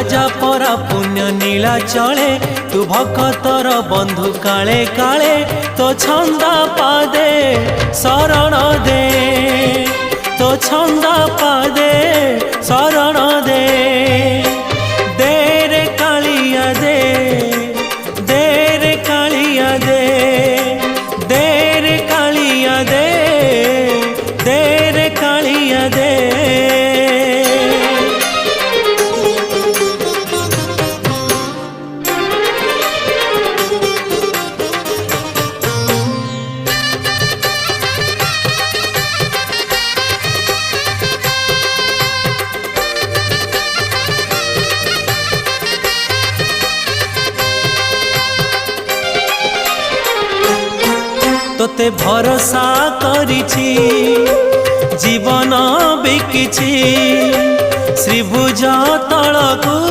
राजा परा पुण्य नीला चले तू भक्तर बंधु काले काले तो छंदा पादे शरण दे तो छंदा पादे शरण दे दे रे कालिया दे रे कालिया दे रे कालिया दे रे कालिया दे। तोते भरोसा करिछि जीवन बिकिछि श्रीभुज तलकु।